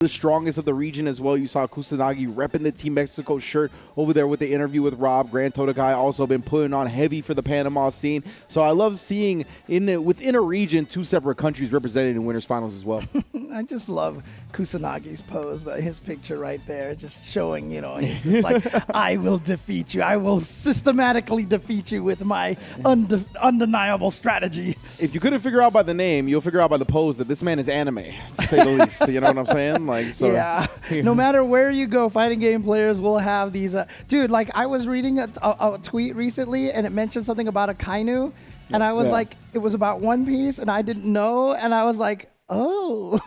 the strongest of the region as well. You saw Kusanagi repping the Team Mexico shirt over there with the interview with Rob. GranTODAKAI also been putting on heavy for the Panama scene. So I love seeing within a region 2 separate countries represented in winners finals as well. I just love Kusanagi's pose, his picture right there, just showing, he's just like, I will defeat you. I will systematically defeat you with my undeniable strategy. If you couldn't figure out by the name, you'll figure out by the pose that this man is anime, to say the least. You know what I'm saying? Yeah. No matter where you go, fighting game players will have these. Dude, I was reading a tweet recently, and it mentioned something about a Kainu, and I was like, it was about One Piece, and I didn't know, and I was like, oh.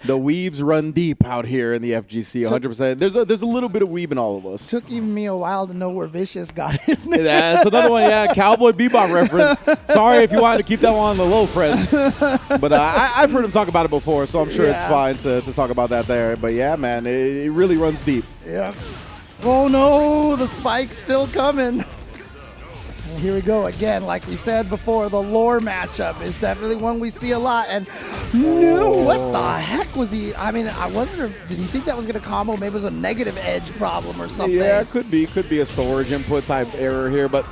The weebs run deep out here in the FGC, 100%. There's a little bit of weeb in all of us. Took even me a while to know where Vicious got his name. That's another one, Cowboy Bebop reference. Sorry if you wanted to keep that one on the low, friend. But I've heard him talk about it before, so I'm sure it's fine to talk about that there. But yeah, man, it really runs deep. Yeah. Oh no, the spike's still coming. And here we go again. Like we said before, the lore matchup is definitely one we see a lot. And what the heck was he? I mean, I wonder, did he think that was going to combo? Maybe it was a negative edge problem or something. Yeah, it could be a storage input type error here. But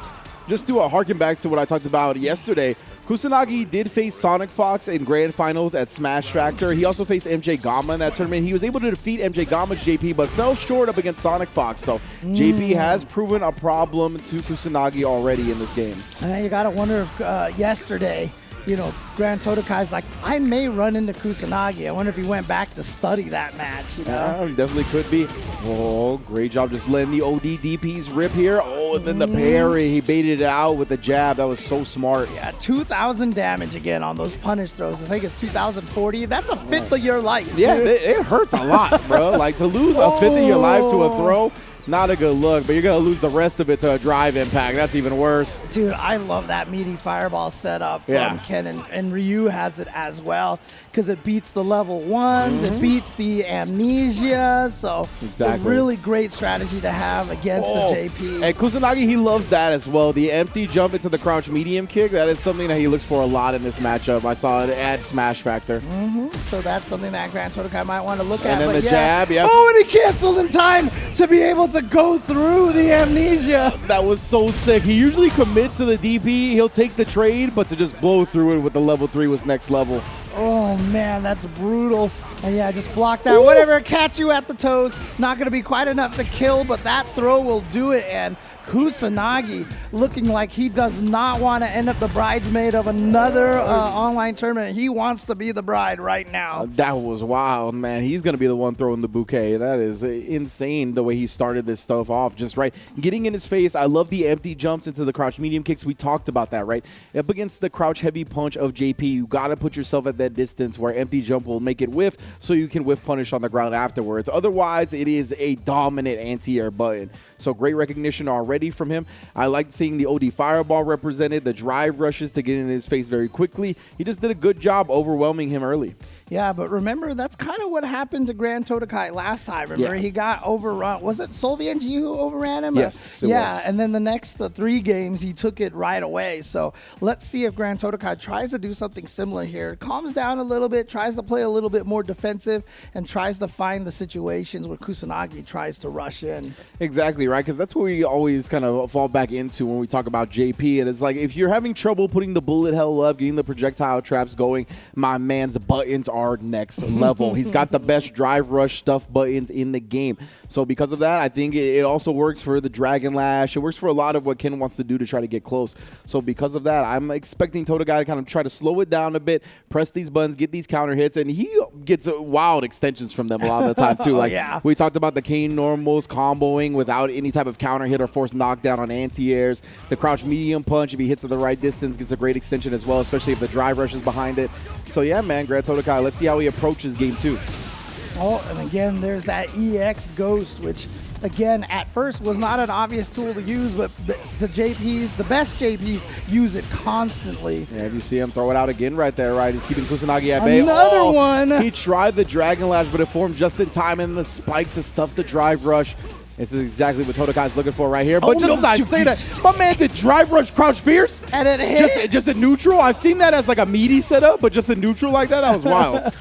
just to harken back to what I talked about yesterday, Kusanagi did face Sonic Fox in grand finals at Smash Factor. He also faced MJ Gamma in that tournament. He was able to defeat MJ Gamma's JP, but fell short up against Sonic Fox. So JP has proven a problem to Kusanagi already in this game. You got to wonder if yesterday, GranTODAKAI's like, I may run into Kusanagi. I wonder if he went back to study that match, Yeah, he definitely could be. Oh, great job just letting the OD DPs rip here. Oh, and then the parry. He baited it out with the jab. That was so smart. Yeah, 2,000 damage again on those punish throws. I think it's 2,040. That's a fifth of your life. Yeah, it hurts a lot, bro. Like, to lose a fifth of your life to a throw, not a good look, but you're going to lose the rest of it to a drive impact. That's even worse. Dude, I love that meaty fireball setup from Ken, and Ryu has it as well because it beats the level 1s, it beats the amnesia, so it's a really great strategy to have against the JP. And Kusanagi, he loves that as well. The empty jump into the crouch medium kick, that is something that he looks for a lot in this matchup. I saw it at Smash Factor. So that's something that GranTODAKAI might want to look at. And then the jab, Oh, and he canceled in time to be able to go through the amnesia. That was so sick. He usually commits to the DP. He'll take the trade, but to just blow through it with the level 3 was next level. Oh, man, that's brutal. And yeah, just block that. Whatever, catch you at the toes. Not going to be quite enough to kill, but that throw will do it. And Kusanagi looking like he does not want to end up the bridesmaid of another online tournament. He wants to be the bride right now. That was wild, man. He's going to be the one throwing the bouquet. That is insane the way he started this stuff off. Just right. Getting in his face. I love the empty jumps into the crouch medium kicks. We talked about that, right? Up against the crouch heavy punch of JP, you got to put yourself at that distance where empty jump will make it whiff so you can whiff punish on the ground afterwards. Otherwise, it is a dominant anti-air button. So great recognition already from him. I liked seeing the OD fireball represented, the drive rushes to get in his face very quickly. He just did a good job overwhelming him early. Yeah, but remember, that's kind of what happened to GranTODAKAI last time. Remember, he got overrun. Was it SolVNG who overran him? Yes, it was. And then the next 3 games, he took it right away. So let's see if GranTODAKAI tries to do something similar here. Calms down a little bit, tries to play a little bit more defensive, and tries to find the situations where Kusanagi tries to rush in. Exactly, right? Because that's what we always kind of fall back into when we talk about JP. And it's like, if you're having trouble putting the bullet hell up, getting the projectile traps going, my man's buttons are next level. He's got the best drive rush stuff buttons in the game. So because of that, I think it also works for the Dragon Lash. It works for a lot of what Ken wants to do to try to get close. So because of that, I'm expecting TODAKAI to kind of try to slow it down a bit, press these buttons, get these counter hits, and he gets wild extensions from them a lot of the time too. Like we talked about the Kane normals comboing without any type of counter hit or forced knockdown on anti-airs. The crouch medium punch, if he hits to the right distance, gets a great extension as well, especially if the drive rush is behind it. So yeah, man, GranTODAKAI, let's see how he approaches game 2. Oh, and again, there's that EX Ghost, which, again, at first was not an obvious tool to use, but the JPs, the best JPs, use it constantly. Yeah, you see him throw it out again right there, right? He's keeping Kusanagi at bay. Another one! He tried the Dragon Lash, but it formed just in time, and the spike to stuff the drive rush. This is exactly what TODAKAI's looking for right here. But just as I say that, my man did drive rush crouch fierce. And it hit. Just in neutral. I've seen that as like a meaty setup, but just in neutral like that, that was wild.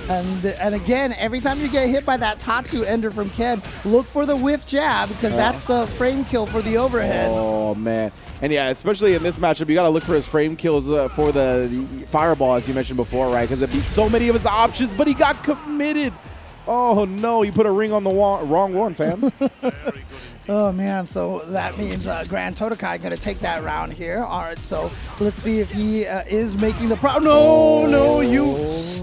And again, every time you get hit by that Tatsu ender from Ken, look for the whiff jab because that's the frame kill for the overhead. Oh, man. And yeah, especially in this matchup, you got to look for his frame kills for the fireball, as you mentioned before, right? Because it beat so many of his options, but he got committed. Oh, no, you put a ring on the wrong one, fam. Oh, man, so that means GranTODAKAI going to take that round here. All right, so let's see if he is making the No, you.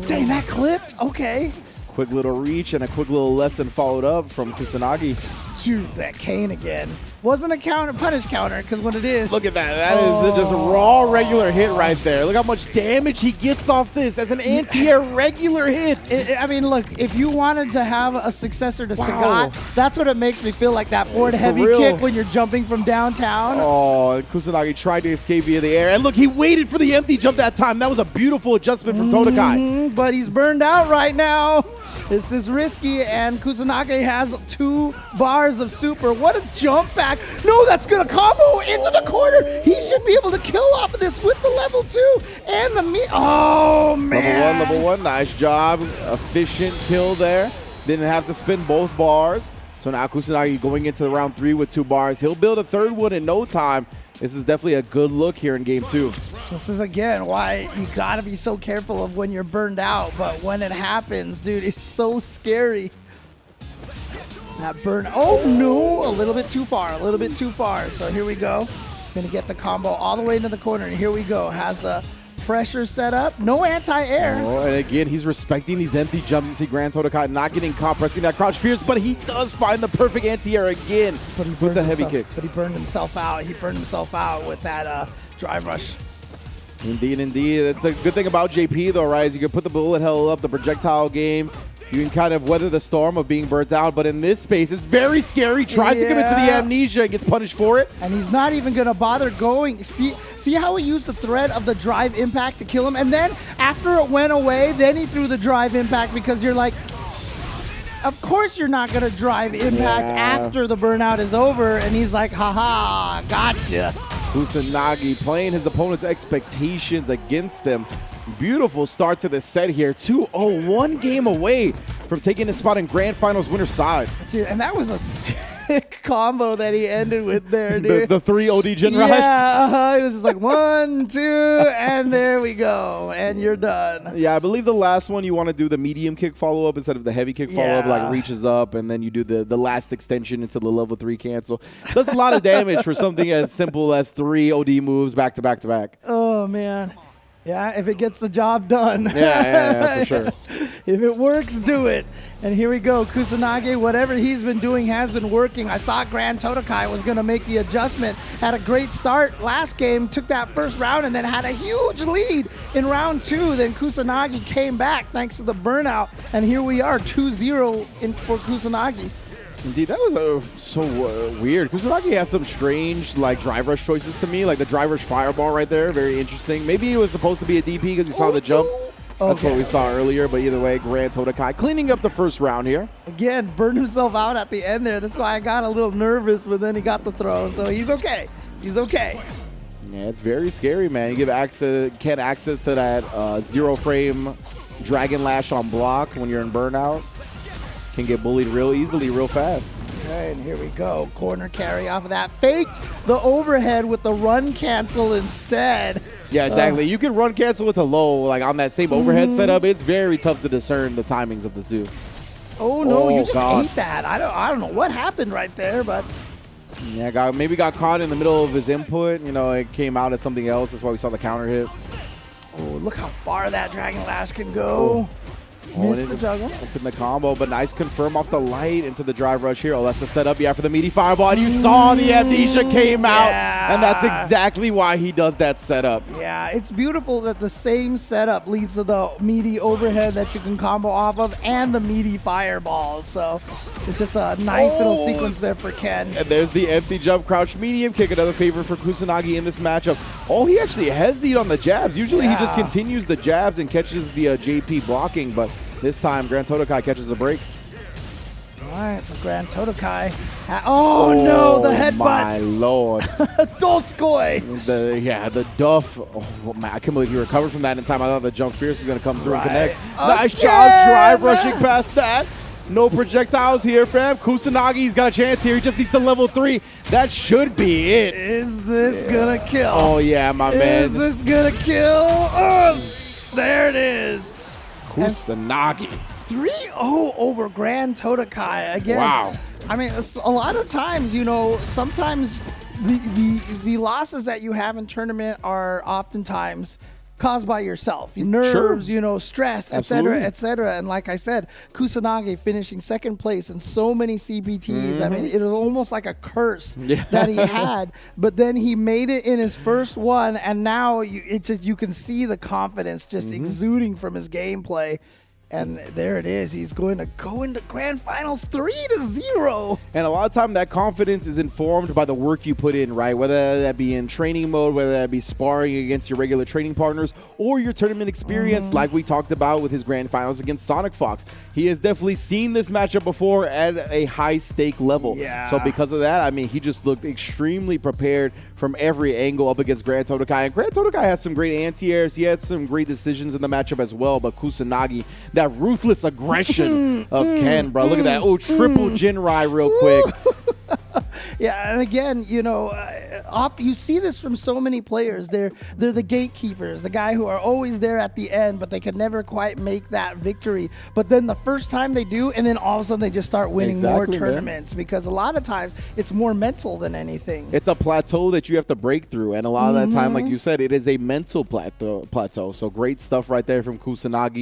Dang, that clipped? Okay. Quick little reach and a quick little lesson followed up from Kusanagi. Dude, that Kane again. Wasn't a punish counter, because when it is. Look at that. That is just a raw regular hit right there. Look how much damage he gets off this as an anti-air regular hit. I mean, look, if you wanted to have a successor to Sagat, that's what it makes me feel like, that forward heavy kick when you're jumping from downtown. Oh, and Kusanagi tried to escape via the air. And look, he waited for the empty jump that time. That was a beautiful adjustment from Todakai. But he's burned out right now. This is risky, and Kusanagi has 2 bars of super. What a jump back. No, that's going to combo into the corner. He should be able to kill off of this with the level 2 and the Oh, man. Level one. Nice job. Efficient kill there. Didn't have to spin both bars. So now Kusanagi going into round 3 with 2 bars. He'll build a 3rd one in no time. This is definitely a good look here in game 2. This is, again, why you got to be so careful of when you're burned out. But when it happens, dude, it's so scary. That burn. Oh, no. A little bit too far. A little bit too far. So here we go. Going to get the combo all the way into the corner. And here we go. Has the pressure set up. No anti-air. Oh, and again, he's respecting these empty jumps. You see GranTODAKAI not getting caught pressing that crouch fierce, but he does find the perfect anti-air again with the heavy kick. But he burned himself out. He burned himself out with that drive rush. Indeed, indeed. That's a good thing about JP, though, right? Is you can put the bullet hell up, the projectile game. You can kind of weather the storm of being burnt out, but in this space, it's very scary. Tries to commit to the amnesia and gets punished for it. And he's not even going to bother going. See how he used the thread of the drive impact to kill him? And then after it went away, then he threw the drive impact because you're like, of course you're not going to drive impact after the burnout is over. And he's like, haha, gotcha. Kusanagi playing his opponent's expectations against them. Beautiful start to the set here. 2-0, 1 game away from taking his spot in Grand Finals winner's side. Dude, and that was a sick combo that he ended with there, dude. the 3 OD Jin Rise? Yeah, it was just like 1, 2, and there we go, and you're done. Yeah, I believe the last one you want to do the medium kick follow-up instead of the heavy kick follow-up, like reaches up, and then you do the last extension into the level 3 cancel. Does a lot of damage for something as simple as 3 OD moves back to back to back. Oh, man. Yeah, if it gets the job done. Yeah, for sure. If it works, do it. And here we go. Kusanagi, whatever he's been doing has been working. I thought GranTODAKAI was going to make the adjustment. Had a great start last game, took that first round, and then had a huge lead in round 2. Then Kusanagi came back thanks to the burnout. And here we are, 2-0 for Kusanagi. Indeed, that was so weird. Kusanagi has some strange drive rush choices to me, like the drive rush fireball right there. Very interesting. Maybe it was supposed to be a DP because you saw the jump. That's what we saw earlier, but either way, GranTODAKAI cleaning up the first round here. Again, burned himself out at the end there. That's why I got a little nervous, but then he got the throw, so he's okay. He's okay. Yeah, it's very scary, man. You give Ken access to that 0 frame Dragon Lash on block when you're in burnout. Can get bullied real easily, real fast. Okay, and here we go. Corner carry off of that. Faked the overhead with the run cancel instead. Yeah, exactly. You can run cancel with a low, like on that same overhead setup. It's very tough to discern the timings of the two. Oh no, you just ate that. I don't know what happened right there, but yeah, maybe got caught in the middle of his input. You know, it came out as something else. That's why we saw the counter hit. Oh, look how far that Dragon Lash can go. Missed the juggle. Open the combo, but nice confirm off the light into the drive rush here. Oh, that's the setup, for the meaty fireball. And you saw the amnesia came out, and that's exactly why he does that setup. Yeah, it's beautiful that the same setup leads to the meaty overhead that you can combo off of and the meaty fireball. So it's just a nice little sequence there for Ken. And there's the empty jump crouch medium kick, another favorite for Kusanagi in this matchup. Oh, he actually hesitated on the jabs. Usually he just continues the jabs and catches the JP blocking, but this time GranTODAKAI catches a break. All right, so GranTODAKAI. Oh, no, the headbutt. My lord. Doskoi. The duff. Oh, man, I can't believe he recovered from that in time. I thought the jump fierce was going to come through and connect. Nice job drive rushing past that. No projectiles here, fam. Kusanagi's got a chance here. He just needs to level 3. That should be it. Is this going to kill? Oh, yeah, my man. Is this going to kill? Oh, there it is. Kusanagi. 3-0 over GranTODAKAI. Again, Wow. I mean, a lot of times, sometimes the losses that you have in tournament are oftentimes caused by yourself, nerves, stress, Absolutely. et cetera. And like I said, Kusanagi finishing second place in so many CPTs. I mean, it was almost like a curse that he had. But then he made it in his first one, and now you can see the confidence just exuding from his gameplay. And there it is. He's going to go into grand finals 3-0. And a lot of time that confidence is informed by the work you put in, right? Whether that be in training mode, whether that be sparring against your regular training partners, or your tournament experience like we talked about with his grand finals against Sonic Fox. He has definitely seen this matchup before at a high stake level. Yeah. So because of that, I mean, he just looked extremely prepared from every angle up against GranTODAKAI. And GranTODAKAI has some great anti-airs. He had some great decisions in the matchup as well. But Kusanagi, that ruthless aggression of Ken, bro. Look at that. Oh, triple Jinrai real quick. Yeah, and again, you see this from so many players. They're the gatekeepers, the guy who are always there at the end, but they can never quite make that victory. But then the first time they do, and then all of a sudden they just start winning more tournaments, because a lot of times it's more mental than anything. It's a plateau that you have to break through, and a lot of that time, like you said, it is a mental plateau. So great stuff right there from Kusanagi.